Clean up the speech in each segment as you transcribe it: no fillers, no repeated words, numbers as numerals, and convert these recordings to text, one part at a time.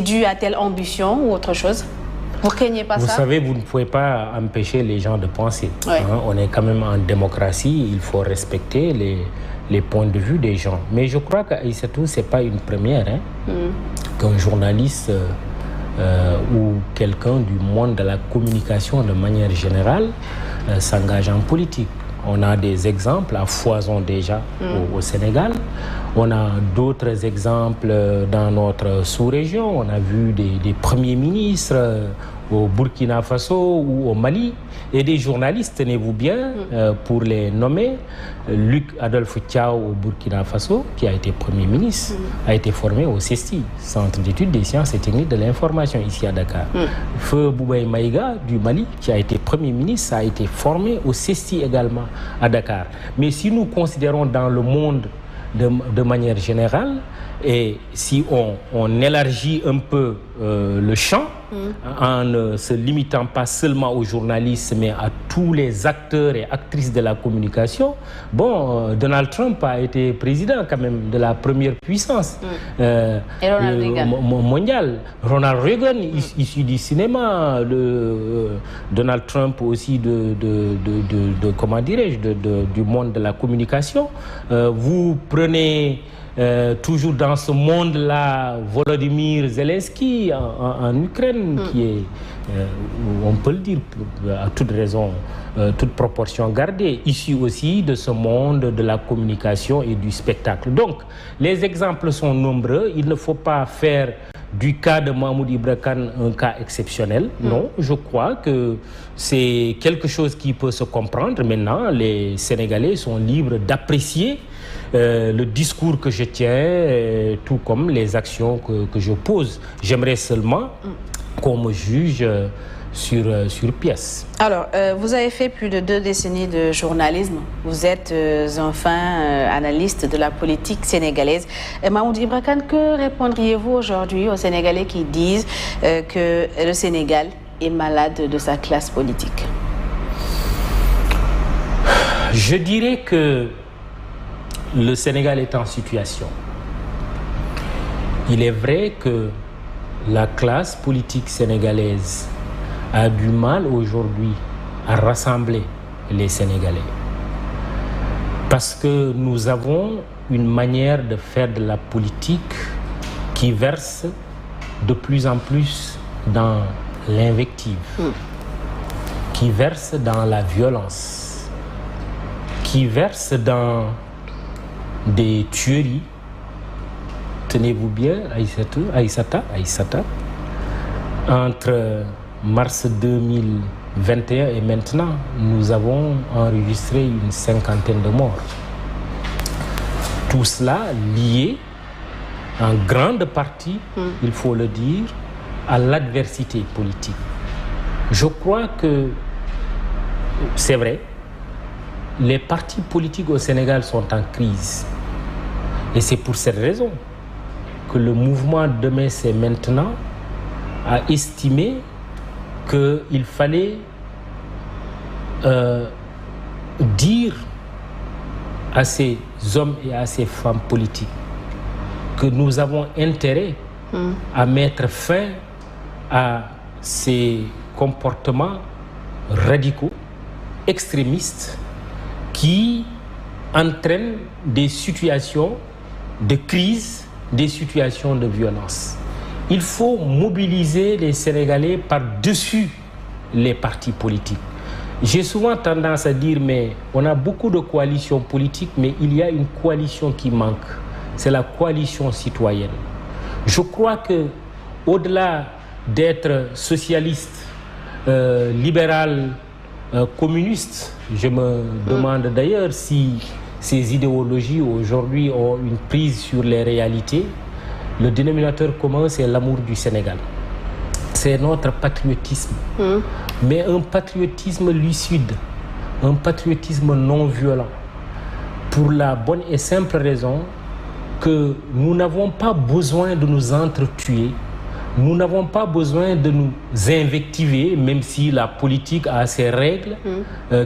dû à telle ambition ou autre chose? Vous ne craignez pas ça? Vous savez, vous ne pouvez pas empêcher les gens de penser. Ouais. On est quand même en démocratie, il faut respecter les points de vue des gens. Mais je crois qu'Aïssatou, ce n'est pas une première qu'un journaliste ou quelqu'un du monde de la communication de manière générale s'engage en politique. On a des exemples à foison déjà au Sénégal. On a d'autres exemples dans notre sous-région. On a vu des premiers ministres au Burkina Faso ou au Mali. Et des journalistes, tenez-vous bien, pour les nommer. Luc Adolphe Thiaw au Burkina Faso, qui a été Premier ministre, a été formé au CESTI, Centre d'études des sciences et techniques de l'information, ici à Dakar. Feu Boubaye Maïga du Mali, qui a été Premier ministre, a été formé au CESTI également à Dakar. Mais si nous considérons dans le monde de manière générale, et si on élargit un peu le champ, en ne se limitant pas seulement aux journalistes, mais à tous les acteurs et actrices de la communication, Donald Trump a été président quand même de la première puissance mondiale. Ronald Reagan, issu du cinéma, Donald Trump aussi comment dirais-je, du monde de la communication. Vous prenez toujours dans ce monde-là, Volodymyr Zelensky en Ukraine, qui est, on peut le dire, à toute raison, toute proportion gardée, issu aussi de ce monde de la communication et du spectacle. Donc, les exemples sont nombreux. Il ne faut pas faire du cas de Mahmoud Ibra Kane un cas exceptionnel. Non, je crois que c'est quelque chose qui peut se comprendre. Maintenant, les Sénégalais sont libres d'apprécier le discours que je tiens, tout comme les actions que je pose. J'aimerais seulement qu'on me juge sur pièce. Alors, vous avez fait plus de 2 décennies de journalisme. Vous êtes un fin analyste de la politique sénégalaise. Mahmoud Ibra Kane, que répondriez-vous aujourd'hui aux Sénégalais qui disent que le Sénégal est malade de sa classe politique? Je dirais que le Sénégal est en situation. Il est vrai que la classe politique sénégalaise a du mal aujourd'hui à rassembler les Sénégalais. Parce que nous avons une manière de faire de la politique qui verse de plus en plus dans l'invective, qui verse dans la violence, qui verse dans des tueries. Tenez-vous bien, Aïssata, entre mars 2021 et maintenant, nous avons enregistré une 50aine de morts. Tout cela lié en grande partie, il faut le dire, à l'adversité politique. Je crois que c'est vrai, les partis politiques au Sénégal sont en crise. Et c'est pour cette raison que le mouvement Demain c'est maintenant a estimé qu'il fallait dire à ces hommes et à ces femmes politiques que nous avons intérêt à mettre fin à ces comportements radicaux, extrémistes, qui entraînent des situations de crise, des situations de violence. Il faut mobiliser les Sénégalais par-dessus les partis politiques. J'ai souvent tendance à dire, mais on a beaucoup de coalitions politiques, mais il y a une coalition qui manque. C'est la coalition citoyenne. Je crois que, au-delà d'être socialiste, libéral, communiste, je me demande d'ailleurs si ces idéologies aujourd'hui ont une prise sur les réalités. Le dénominateur commun, c'est l'amour du Sénégal. C'est notre patriotisme. Mais un patriotisme lucide, un patriotisme non violent. Pour la bonne et simple raison que nous n'avons pas besoin de nous entretuer Nous n'avons pas besoin de nous invectiver, même si la politique a ses règles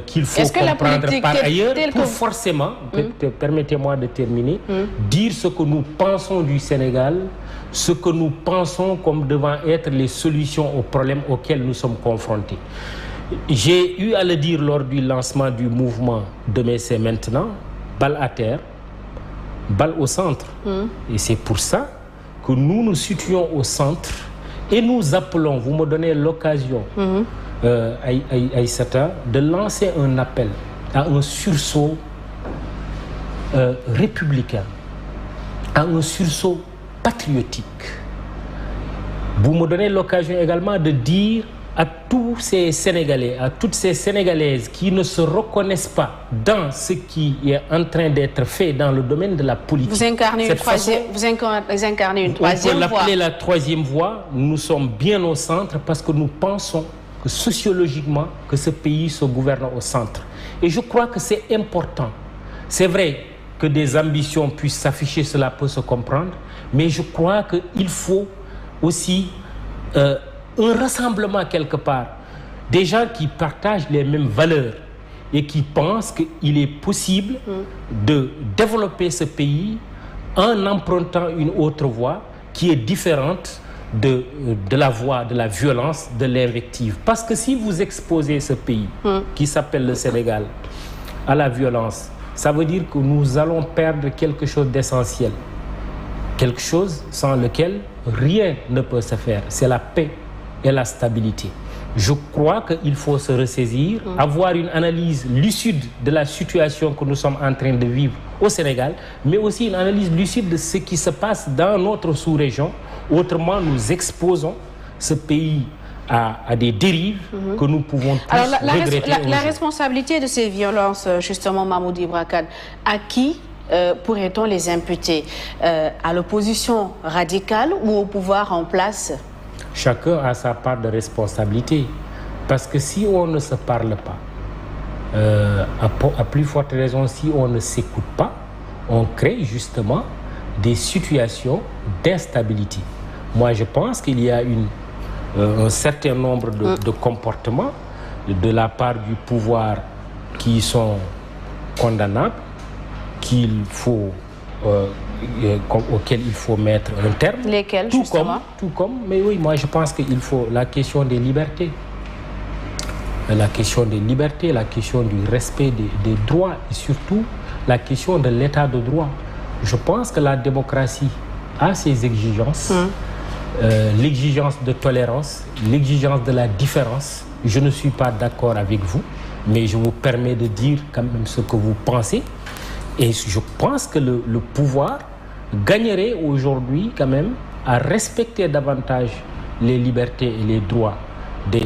qu'il faut comprendre par ailleurs pour forcément, permettez-moi de terminer, dire ce que nous pensons du Sénégal, ce que nous pensons comme devant être les solutions aux problèmes auxquels nous sommes confrontés. J'ai eu à le dire lors du lancement du mouvement Demain c'est maintenant, balle à terre, balle au centre. Et c'est pour ça que nous nous situons au centre et nous appelons, vous me donnez l'occasion, Aïssata, de lancer un appel à un sursaut républicain, à un sursaut patriotique. Vous me donnez l'occasion également de dire à tous ces Sénégalais, à toutes ces Sénégalaises qui ne se reconnaissent pas dans ce qui est en train d'être fait dans le domaine de la politique. Vous incarnez une troisième voie. On peut l'appeler la troisième voie. Nous sommes bien au centre parce que nous pensons que sociologiquement, que ce pays se gouverne au centre. Et je crois que c'est important. C'est vrai que des ambitions puissent s'afficher, cela peut se comprendre, mais je crois qu'il faut aussi un rassemblement quelque part, des gens qui partagent les mêmes valeurs et qui pensent qu'il est possible de développer ce pays en empruntant une autre voie qui est différente de la voie de la violence, de l'invective. Parce que si vous exposez ce pays qui s'appelle le Sénégal à la violence, ça veut dire que nous allons perdre quelque chose d'essentiel, quelque chose sans lequel rien ne peut se faire, c'est la paix et la stabilité. Je crois qu'il faut se ressaisir, avoir une analyse lucide de la situation que nous sommes en train de vivre au Sénégal, mais aussi une analyse lucide de ce qui se passe dans notre sous-région. Autrement, nous exposons ce pays à des dérives que nous pouvons tous regretter. La responsabilité de ces violences, justement, Mahmoud Ibra Kane, à qui pourrait-on les imputer? À l'opposition radicale ou au pouvoir en place? Chacun a sa part de responsabilité. Parce que si on ne se parle pas, à plus forte raison, si on ne s'écoute pas, on crée justement des situations d'instabilité. Moi, je pense qu'il y a un certain nombre de comportements de la part du pouvoir qui sont condamnables, auquel il faut mettre un terme. Lesquels, justement? Tout comme, mais oui, moi je pense qu'il faut la question des libertés. La question des libertés, la question du respect des droits et surtout la question de l'état de droit. Je pense que la démocratie a ses exigences, l'exigence de tolérance, l'exigence de la différence. Je ne suis pas d'accord avec vous, mais je vous permets de dire quand même ce que vous pensez. Et je pense que le pouvoir gagnerait aujourd'hui quand même à respecter davantage les libertés et les droits des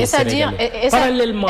Sénégalais. Parallèlement,